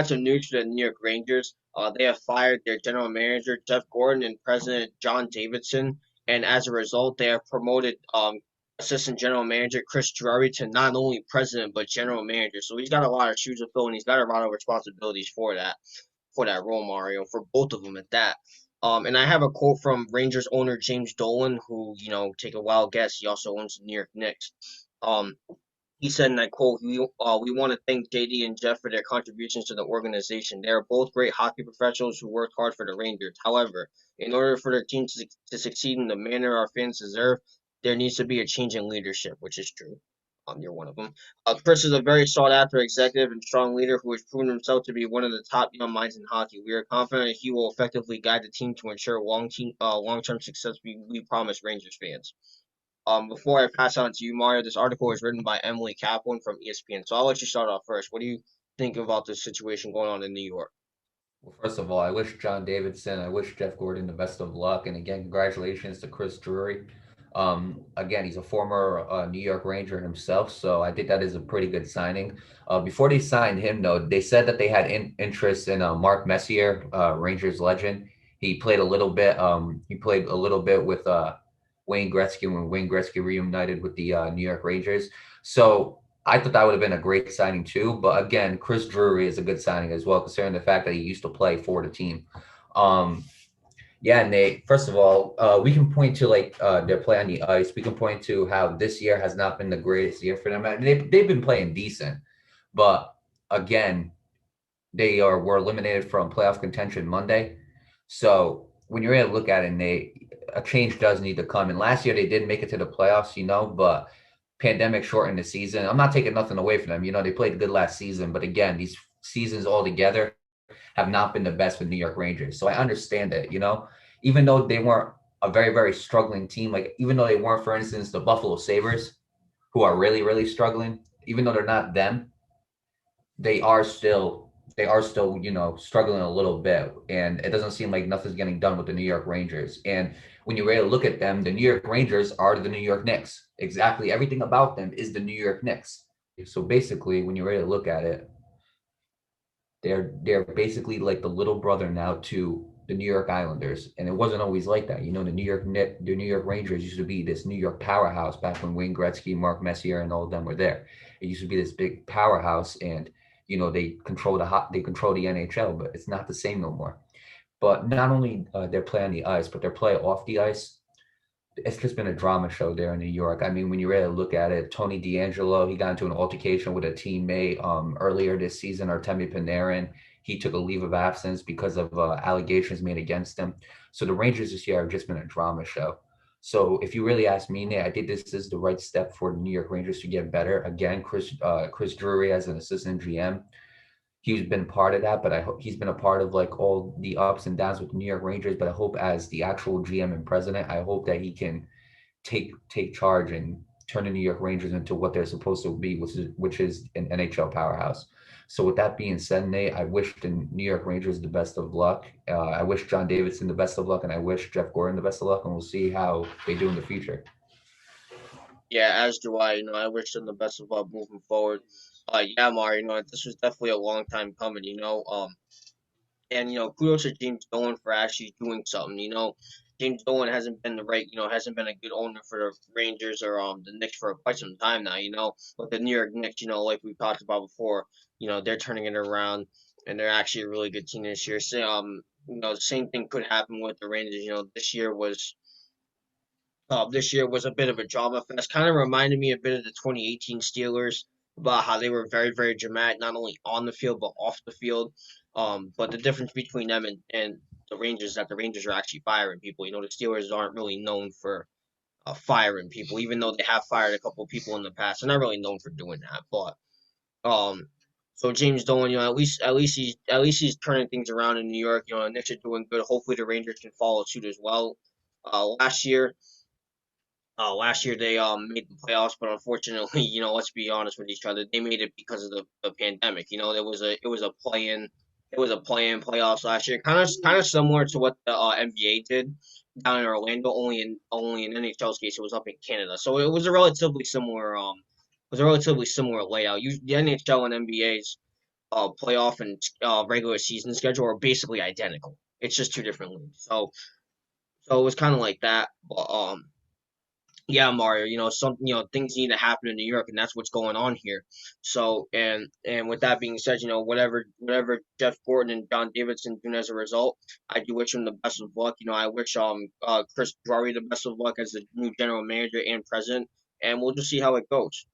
got some news for the New York Rangers. They have fired their general manager Jeff Gorton and president John Davidson, and as a result, they have promoted assistant general manager Chris Drury to not only president but general manager. So he's got a lot of shoes to fill, and he's got a lot of responsibilities for that role, Mario, for both of them at that. And I have a quote from Rangers owner James Dolan, who, take a wild guess, he also owns the New York Knicks. Um, he said, and I quote, we want to thank JD and Jeff for their contributions to the organization. They are both great hockey professionals who worked hard for the Rangers. However, in order for their team to succeed in the manner our fans deserve, there needs to be a change in leadership, which is true. You're one of them. Chris is a very sought after executive and strong leader who has proven himself to be one of the top young minds in hockey. We are confident he will effectively guide the team to ensure long term success we promise Rangers fans. Before I pass on to you, Mario, this article was written by Emily Kaplan from ESPN. So I'll let you start off first. What do you think about this situation going on in New York? Well, first of all, I wish John Davidson, I wish Jeff Gordon the best of luck. And again, congratulations to Chris Drury. Again, he's a former New York Ranger himself, so I think that is a pretty good signing. Before they signed him, though, they said that they had interest in Mark Messier, Rangers legend. He played a little bit. He played a little bit with Wayne Gretzky when Wayne Gretzky reunited with the New York Rangers. So I thought that would have been a great signing too. But again, Chris Drury is a good signing as well, considering the fact that he used to play for the team. Um, yeah, Nate. First of all, we can point to like their play on the ice. We can point to how this year has not been the greatest year for them. I mean, they've been playing decent, but again, they were eliminated from playoff contention Monday. So when you're able to look at it, Nate, a change does need to come. And last year they did make it to the playoffs, but pandemic shortened the season. I'm not taking nothing away from them. They played good last season, but again, these seasons all together have not been the best for New York Rangers. So I understand it. Even though they weren't a very, very struggling team, like even though they weren't, for instance, the Buffalo Sabres, who are really, really struggling, even though they're not them, they are still struggling a little bit, and it doesn't seem like nothing's getting done with the New York Rangers. And when you really look at them, the New York Rangers are the New York Knicks. Exactly everything about them is the New York Knicks. So basically, when you really look at it, they're basically like the little brother now to the New York Islanders, and it wasn't always like that. The New York Rangers used to be this New York powerhouse back when Wayne Gretzky, Mark Messier, and all of them were there. It used to be this big powerhouse, and they control the NHL, but it's not the same no more. But not only their play on the ice, but their play off the ice, it's just been a drama show there in New York. I mean, when you really look at it, Tony D'Angelo, he got into an altercation with a teammate earlier this season, Artemi Panarin. He took a leave of absence because of allegations made against him. So the Rangers this year have just been a drama show. So if you really ask me, Nate, I think this is the right step for the New York Rangers to get better. Again, Chris Drury as an assistant GM, he's been part of that, but I hope he's been a part of like all the ups and downs with the New York Rangers. But I hope as the actual GM and president, I hope that he can take charge and turn the New York Rangers into what they're supposed to be, which is an NHL powerhouse. So with that being said, Nate, I wish the New York Rangers the best of luck. I wish John Davidson the best of luck, and I wish Jeff Gordon the best of luck, and we'll see how they do in the future. Yeah, as do I. I wish them the best of luck moving forward. Yeah, Mario, this was definitely a long time coming. And kudos to James Dolan for actually doing something. James Dolan hasn't been hasn't been a good owner for the Rangers or the Knicks for quite some time now. But the New York Knicks, like we talked about before, they're turning it around and they're actually a really good team this year. So, the same thing could happen with the Rangers. This year was a bit of a drama fest. Kind of reminded me a bit of the 2018 Steelers about how they were very, very dramatic, not only on the field but off the field. But the difference between them and the Rangers is that the Rangers are actually firing people. The Steelers aren't really known for firing people, even though they have fired a couple of people in the past. They're not really known for doing that. But um, so James Dolan, at least he's turning things around in New York. The Knicks are doing good. Hopefully the Rangers can follow suit as well. Last year last year they made the playoffs, but unfortunately, let's be honest with each other, they made it because of the pandemic. It was a play-in playoffs last year, kind of similar to what the NBA did down in Orlando. Only in NHL's case, it was up in Canada, so it was a relatively similar layout. The NHL and NBA's playoff and regular season schedule are basically identical. It's just two different leagues. So it was kind of like that. But yeah, Mario, some things need to happen in New York, and that's what's going on here. So and with that being said, whatever Jeff Gordon and John Davidson doing as a result, I do wish them the best of luck. I wish Chris Drury the best of luck as the new general manager and president, and we'll just see how it goes.